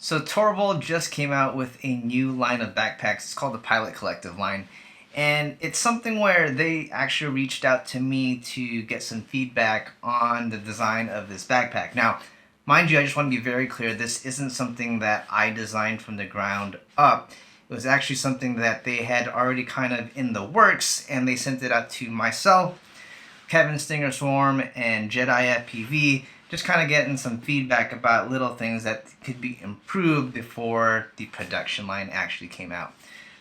So Torvol just came out with a new line of backpacks. It's called the Pilot Collective line. And it's something where they actually reached out to me to get some feedback on the design of this backpack. Now, mind you, I just want to be very clear, this isn't something that I designed from the ground up. It was actually something that they had already kind of in the works, and they sent it out to myself, Kevin Stinger Swarm, and Jedi FPV, just kind of getting some feedback about little things that could be improved before the production line actually came out.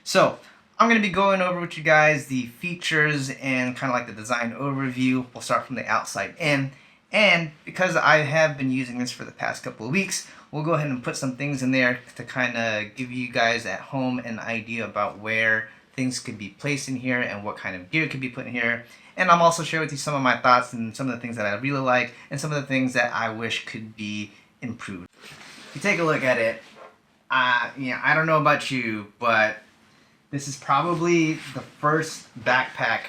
So I'm going to be going over with you guys the features and kind of like the design overview. We'll start from the outside in. And because I have been using this for the past couple of weeks, we'll go ahead and put some things in there to kind of give you guys at home an idea about where things could be placed in here and what kind of gear could be put in here. And I'm also share with you some of my thoughts and some of the things that I really like and some of the things that I wish could be improved. If you take a look at it, I don't know about you, but this is probably the first backpack,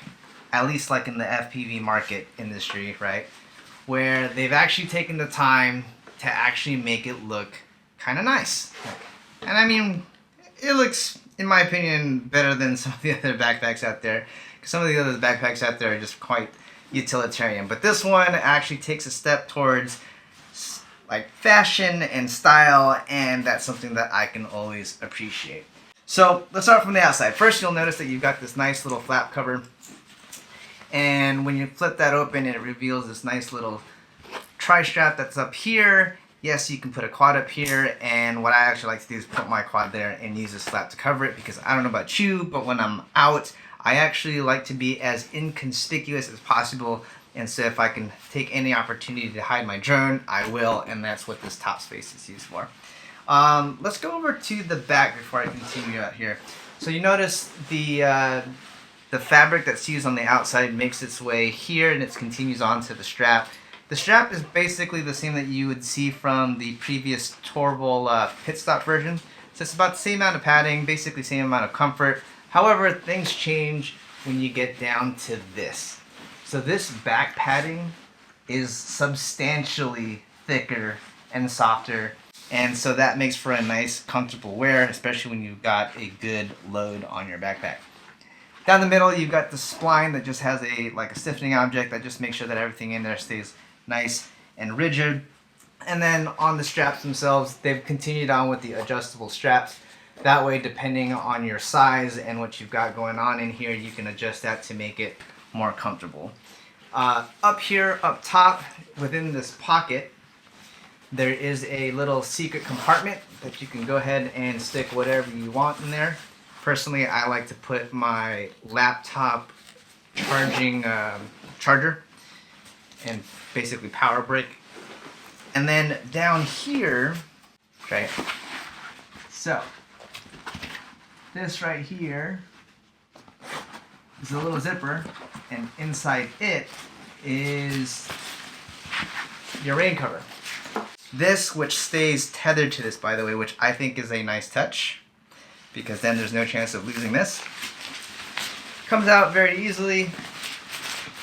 at least like in the FPV market industry, right, where they've actually taken the time to actually make it look kind of nice. And I mean, it looks, in my opinion, better than some of the other backpacks out there. Some of the other backpacks out there are just quite utilitarian. But this one actually takes a step towards like fashion and style, and that's something that I can always appreciate. So let's start from the outside. First, you'll notice that you've got this nice little flap cover. And when you flip that open, it reveals this nice little tri-strap that's up here. Yes, you can put a quad up here, and what I actually like to do is put my quad there and use this flap to cover it, because I don't know about you, but when I'm out, I actually like to be as inconspicuous as possible, and so if I can take any opportunity to hide my drone, I will, and that's what this top space is used for. Let's go over to the back before I continue out here. So you notice the fabric that's used on the outside makes its way here, and it continues on to the strap. The strap is basically the same that you would see from the previous Torvol pit stop version. So it's about the same amount of padding, basically the same amount of comfort. However, things change when you get down to this. So this back padding is substantially thicker and softer, and so that makes for a nice, comfortable wear, especially when you've got a good load on your backpack. Down the middle, you've got the spline that just has a stiffening object that just makes sure that everything in there stays nice and rigid. And then on the straps themselves, they've continued on with the adjustable straps. That way, depending on your size and what you've got going on in here, you can adjust that to make it more comfortable. Up here, up top, within this pocket, there is a little secret compartment that you can go ahead and stick whatever you want in there. Personally, I like to put my laptop charging charger and basically power brick. And then down here, okay, so this right here is a little zipper, and inside it is your rain cover. This, which stays tethered to this, by the way, which I think is a nice touch, because then there's no chance of losing this. Comes out very easily,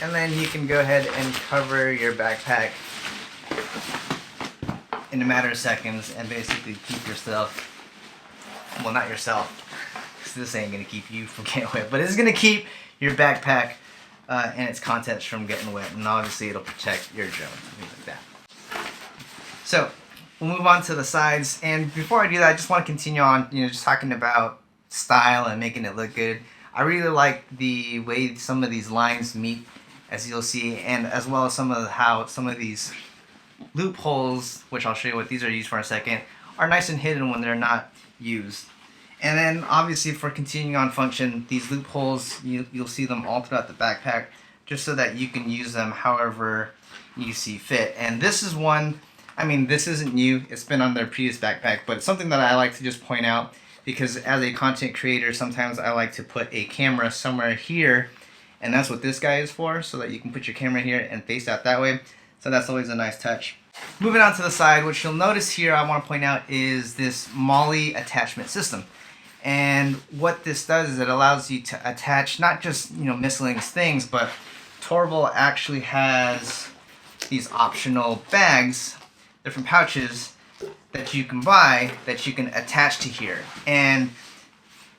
and then you can go ahead and cover your backpack in a matter of seconds and basically keep yourself, well, not yourself, because this ain't going to keep you from getting wet, but it's going to keep your backpack and its contents from getting wet, and obviously it'll protect your drone, things like that. So we'll move on to the sides, and before I do that, I just want to continue on, just talking about style and making it look good. I really like the way some of these lines meet, as you'll see, and as well as how some of these loopholes, which I'll show you what these are used for in a second, are nice and hidden when they're not used. And then obviously for continuing on function, these loopholes, you'll see them all throughout the backpack, just so that you can use them however you see fit. And this is one, I mean, this isn't new, it's been on their previous backpack, but it's something that I like to just point out, because as a content creator, sometimes I like to put a camera somewhere here, and that's what this guy is for, so that you can put your camera here and face out that way. So that's always a nice touch. Moving on to the side, what you'll notice here, I want to point out, is this MOLLE attachment system. And what this does is it allows you to attach not just miscellaneous things, but Torvol actually has these optional bags, different pouches that you can buy that you can attach to here. And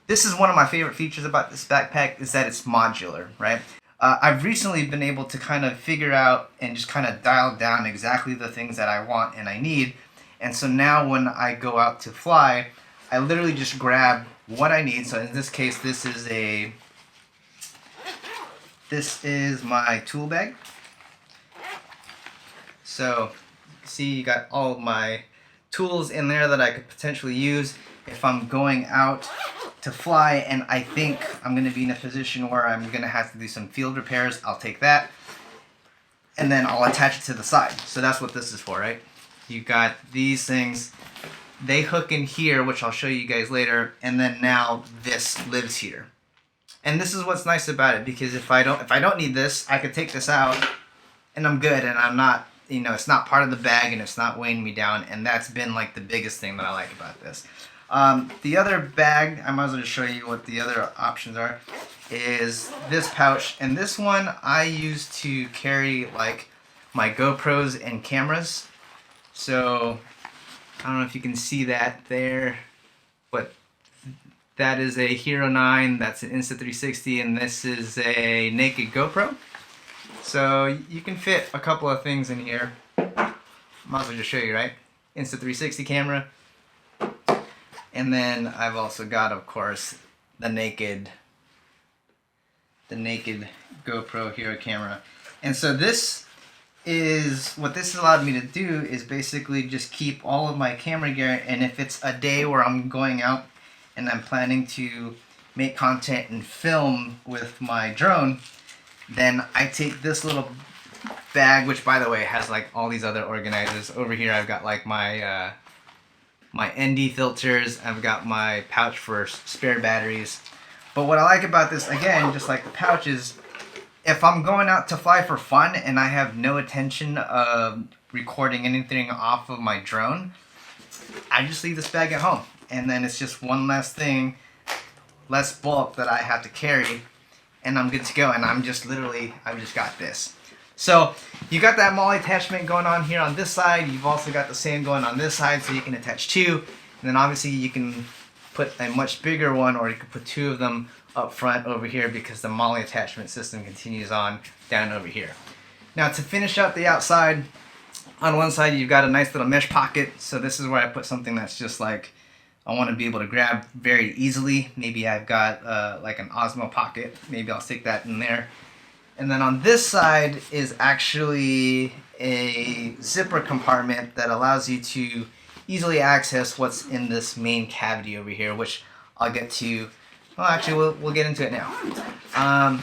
this is one of my favorite features about this backpack, is that it's modular, right? I've recently been able to kind of figure out and just kind of dial down exactly the things that I want and I need. And so now when I go out to fly, I literally just grab what I need. So in this case, this is my tool bag. So see, you got all of my tools in there that I could potentially use if I'm going out to fly and I think I'm going to be in a position where I'm going to have to do some field repairs. I'll take that and then I'll attach it to the side. So that's what this is for, right? You got these things, they hook in here, which I'll show you guys later, and then now this lives here. And this is what's nice about it, because if I don't need this, I could take this out and I'm good, and I'm not, you know, it's not part of the bag and it's not weighing me down, and that's been like the biggest thing that I like about this. The other bag, I might as well just show you what the other options are, is this pouch. And this one I use to carry like my GoPros and cameras. So I don't know if you can see that there, but that is a Hero 9, that's an Insta360, and this is a naked GoPro. So you can fit a couple of things in here. Might as well just show you, right? Insta360 camera. And then I've also got, of course, the naked GoPro Hero camera. And so this is, what this allowed me to do is basically just keep all of my camera gear, and if it's a day where I'm going out and I'm planning to make content and film with my drone, then I take this little bag, which by the way has like all these other organizers. Over here I've got like my my ND filters, I've got my pouch for spare batteries. But what I like about this, again, just like the pouches, if I'm going out to fly for fun and I have no intention of recording anything off of my drone, I just leave this bag at home. And then it's just one less thing, less bulk that I have to carry, and I'm good to go. And I'm just literally, I've just got this. So you got that MOLLE attachment going on here on this side. You've also got the same going on this side, so you can attach two. And then obviously you can put a much bigger one, or you could put two of them up front over here, because the MOLLE attachment system continues on down over here. Now to finish up the outside, on one side you've got a nice little mesh pocket. So this is where I put something that's just like, I want to be able to grab very easily. Maybe I've got like an Osmo pocket. Maybe I'll stick that in there. And then on this side is actually a zipper compartment that allows you to easily access what's in this main cavity over here, which I'll get to. Well, actually, we'll get into it now.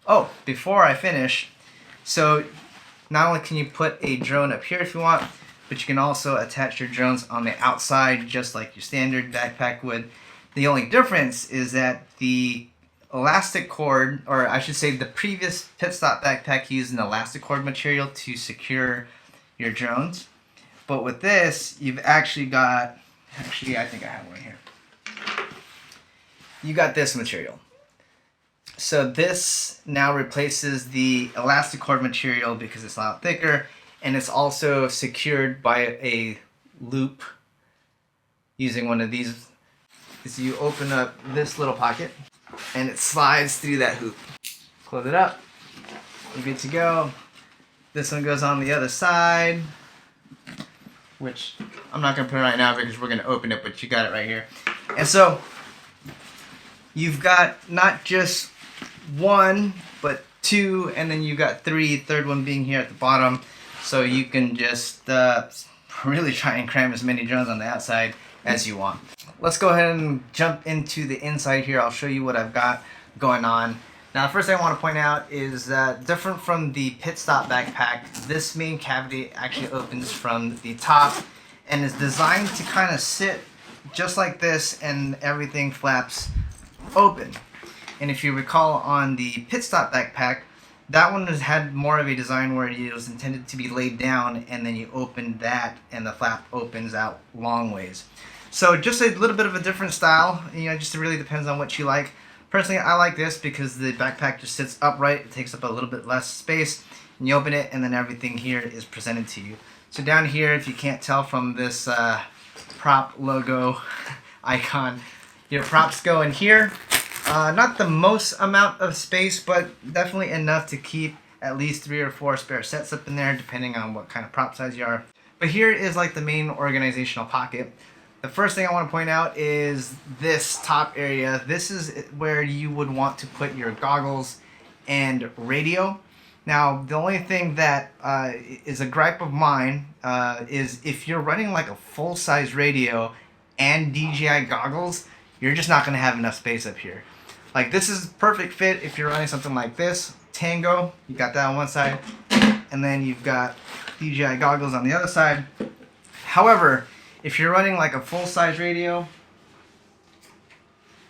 Oh, before I finish, so not only can you put a drone up here if you want, but you can also attach your drones on the outside just like your standard backpack would. The only difference is that the elastic cord, or I should say the previous pit stop backpack used an elastic cord material to secure your drones. But with this, you've actually got, I think I have one here. You got this material. So this now replaces the elastic cord material because it's a lot thicker, and it's also secured by a loop using one of these. So you open up this little pocket and it slides through that hoop. Close it up, you're good to go. This one goes on the other side, which I'm not going to put it right now because we're going to open it, but you got it right here. And so you've got not just one, but two, and then you've got three, third one being here at the bottom. So you can just really try and cram as many drones on the outside as you want. Let's go ahead and jump into the inside here. I'll show you what I've got going on. Now, the first thing I want to point out is that different from the pit stop backpack, this main cavity actually opens from the top and is designed to kind of sit just like this, and everything flaps open. And if you recall on the pit stop backpack, that one had more of a design where it was intended to be laid down, and then you open that and the flap opens out long ways. So just a little bit of a different style, you know, just really depends on what you like. Personally, I like this because the backpack just sits upright, it takes up a little bit less space, and you open it and then everything here is presented to you. So down here, if you can't tell from this prop logo icon, your props go in here. Not the most amount of space, but definitely enough to keep at least 3 or 4 spare sets up in there, depending on what kind of prop size you are. But here is like the main organizational pocket. The first thing I want to point out is this top area. This is where you would want to put your goggles and radio. Now, the only thing that is a gripe of mine is if you're running like a full-size radio and DJI goggles, you're just not going to have enough space up here. Like, this is perfect fit if you're running something like this. Tango, you got that on one side, and then you've got DJI goggles on the other side. However, if you're running like a full-size radio,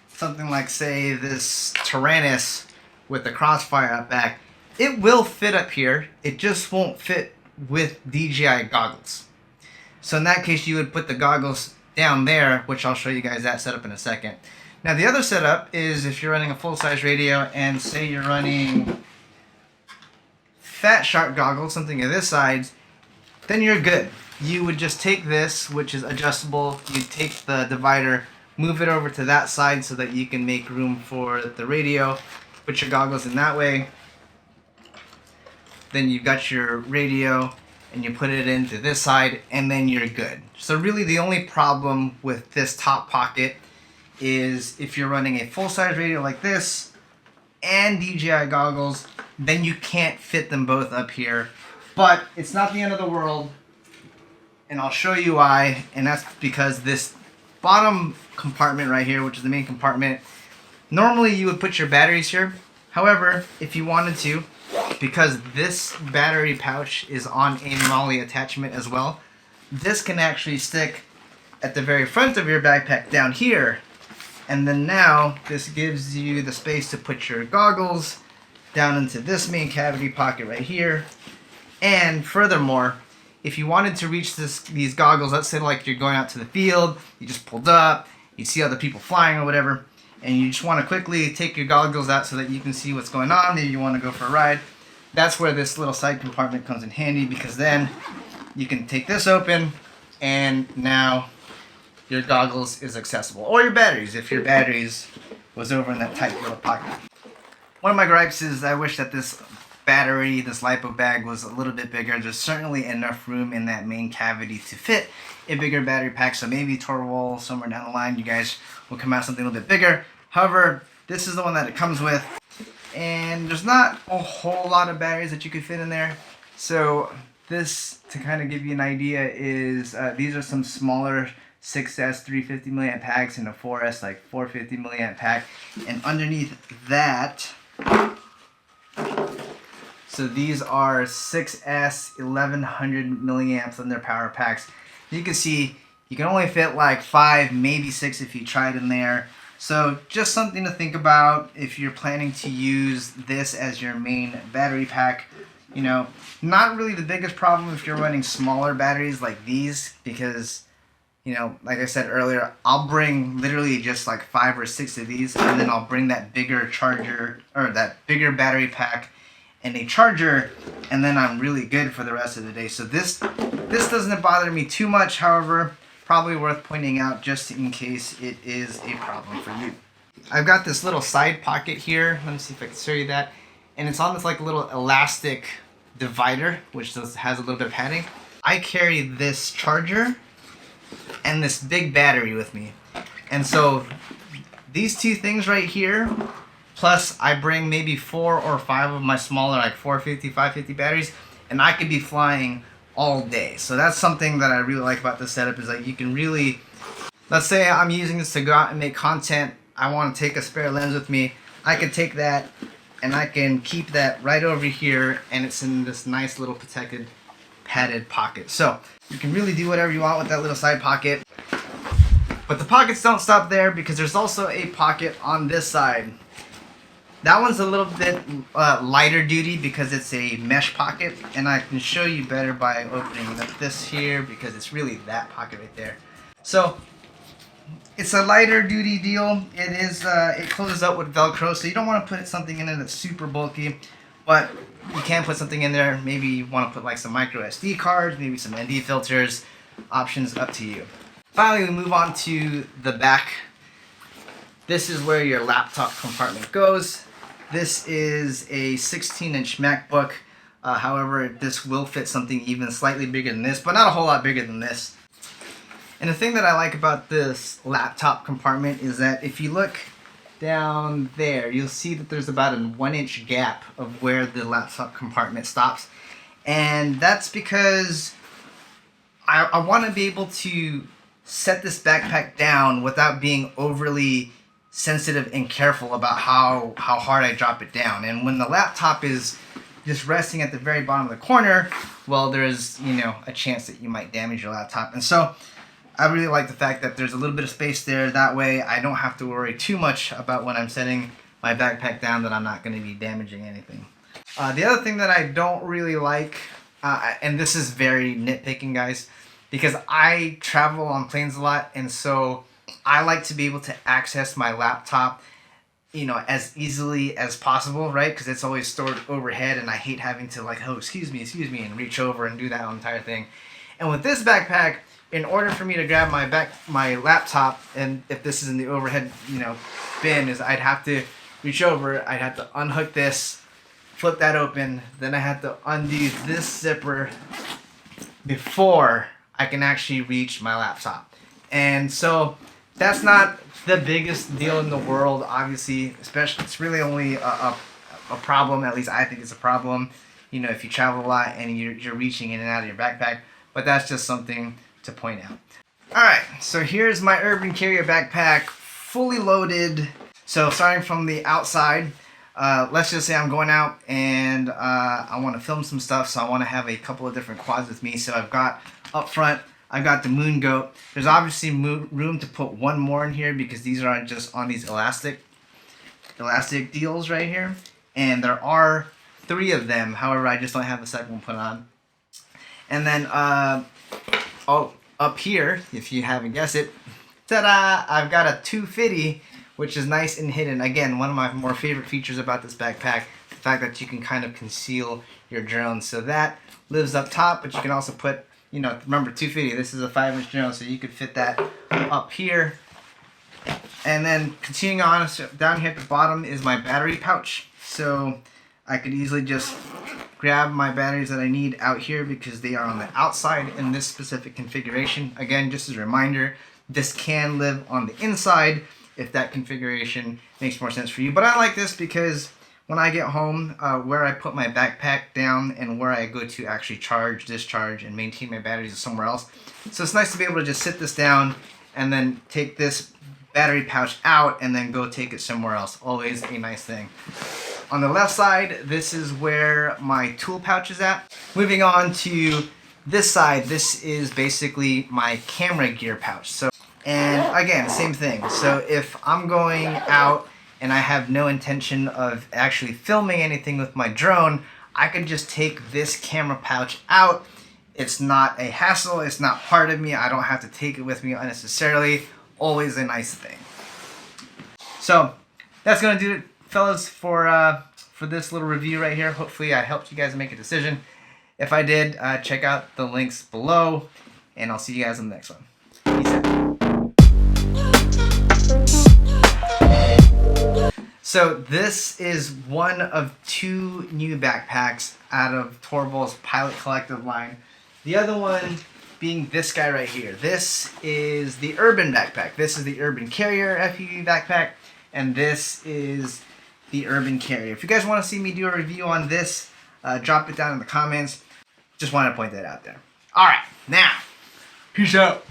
something like, say, this Tyrannus with the crossfire up back, it will fit up here. It just won't fit with DJI goggles. So in that case, you would put the goggles down there, which I'll show you guys that setup in a second. Now the other setup is if you're running a full-size radio and say you're running Fat Shark goggles, something of this size, then you're good. You would just take this, which is adjustable, you take the divider, move it over to that side so that you can make room for the radio, put your goggles in that way. Then you've got your radio and you put it into this side and then you're good. So really the only problem with this top pocket is if you're running a full-size radio like this and DJI goggles, then you can't fit them both up here. But it's not the end of the world, and I'll show you why, and that's because this bottom compartment right here, which is the main compartment, normally you would put your batteries here. However, if you wanted to, because this battery pouch is on a MOLLE attachment as well, this can actually stick at the very front of your backpack down here. And then now this gives you the space to put your goggles down into this main cavity pocket right here. And furthermore, if you wanted to reach these goggles, let's say like you're going out to the field, you just pulled up, you see other people flying or whatever, and you just want to quickly take your goggles out so that you can see what's going on, maybe you want to go for a ride, that's where this little side compartment comes in handy, because then you can take this open and now your goggles is accessible. Or your batteries, if your batteries was over in that tight little pocket. One of my gripes is I wish that this battery, this LiPo bag was a little bit bigger. There's certainly enough room in that main cavity to fit a bigger battery pack, so maybe Torvol somewhere down the line you guys will come out something a little bit bigger. However, this is the one that it comes with, and there's not a whole lot of batteries that you could fit in there. So this, to kind of give you an idea, is these are some smaller 6S 350 milliamp packs and a 4S like 450 milliamp pack, and underneath that, so these are 6S 1100 milliamps on their power packs. You can see you can only fit like 5, maybe 6 if you tried in there. So just something to think about if you're planning to use this as your main battery pack. You know, not really the biggest problem if you're running smaller batteries like these, because, you know, like I said earlier, I'll bring literally just like 5 or 6 of these, and then I'll bring that bigger charger, or that bigger battery pack and a charger, and then I'm really good for the rest of the day. So this doesn't bother me too much. However, probably worth pointing out just in case it is a problem for you. I've got this little side pocket here. Let me see if I can show you that. And it's on this like little elastic divider, which has a little bit of padding. I carry this charger and this big battery with me. And so these two things right here, plus I bring maybe 4 or 5 of my smaller like 450, 550 batteries, and I could be flying all day. So that's something that I really like about this setup, is that you can really, let's say I'm using this to go out and make content, I want to take a spare lens with me, I can take that and I can keep that right over here, and it's in this nice little protected padded pocket. So you can really do whatever you want with that little side pocket. But the pockets don't stop there, because there's also a pocket on this side. That one's a little bit lighter duty because it's a mesh pocket, and I can show you better by opening up this here, because it's really that pocket right there. So it's a lighter duty deal. It is it closes up with Velcro, so you don't want to put something in it that's super bulky. but you can put something in there. Maybe you want to put like some micro SD cards, maybe some ND filters. Options up to you. Finally, we move on to the back. This is where your laptop compartment goes. This is a 16-inch MacBook. However, this will fit something even slightly bigger than this, but not a whole lot bigger than this. And the thing that I like about this laptop compartment is that if you look down there, you'll see that there's about a 1-inch gap of where the laptop compartment stops. And that's because I want to be able to set this backpack down without being overly sensitive and careful about how hard I drop it down. And when the laptop is just resting at the very bottom of the corner, well, there's, you know, a chance that you might damage your laptop. And so I really like the fact that there's a little bit of space there. That way I don't have to worry too much about when I'm setting my backpack down that I'm not going to be damaging anything. The other thing that I don't really like, and this is very nitpicking, guys, because I travel on planes a lot, and so I like to be able to access my laptop, you know, as easily as possible, right? Because it's always stored overhead, and I hate having to like, oh, excuse me, and reach over and do that entire thing. And with this backpack, in order for me to grab my laptop, and if this is in the overhead, you know, bin, is I'd have to reach over, I'd have to unhook this, flip that open, then I have to undo this zipper before I can actually reach my laptop. And so that's not the biggest deal in the world, obviously, especially it's really only a problem, at least I think it's a problem, you know, if you travel a lot and you're reaching in and out of your backpack, but that's just something to point out. Alright, so here's my Urban Carrier backpack, fully loaded. So starting from the outside, let's just say I'm going out and I want to film some stuff, so I want to have a couple of different quads with me. So I've got up front, I've got the Moon Goat. There's obviously room to put one more in here because these are just on these elastic deals right here, and there are 3 of them. However, I just don't have the second one put on. And then up here, if you haven't guessed it, ta-da! I've got a 250, which is nice and hidden. Again, one of my more favorite features about this backpack, the fact that you can kind of conceal your drone. So that lives up top, but you can also put, you know, remember 250, this is a 5-inch drone, so you could fit that up here. And then continuing on, so down here at the bottom is my battery pouch. So I could easily just grab my batteries that I need out here because they are on the outside in this specific configuration. Again, just as a reminder, this can live on the inside if that configuration makes more sense for you. But I like this because when I get home, where I put my backpack down and where I go to actually charge, discharge, and maintain my batteries is somewhere else. So it's nice to be able to just sit this down and then take this battery pouch out and then go take it somewhere else. Always a nice thing. On the left side, this is where my tool pouch is at. Moving on to this side, this is basically my camera gear pouch. So, and again, same thing. So if I'm going out and I have no intention of actually filming anything with my drone, I could just take this camera pouch out. It's not a hassle, it's not part of me, I don't have to take it with me unnecessarily. Always a nice thing. So that's gonna do it, fellas, for this little review right here. Hopefully I helped you guys make a decision. If I did, check out the links below, and I'll see you guys in the next one. Peace out. So this is one of 2 new backpacks out of Torvol's Pilot Collective line. The other one being this guy right here. This is the Urban backpack. This is the Urban Carrier FPV backpack, and this is the Urban Carrier. If you guys want to see me do a review on this, drop it down in the comments. Just wanted to point that out there. Alright, now, peace out.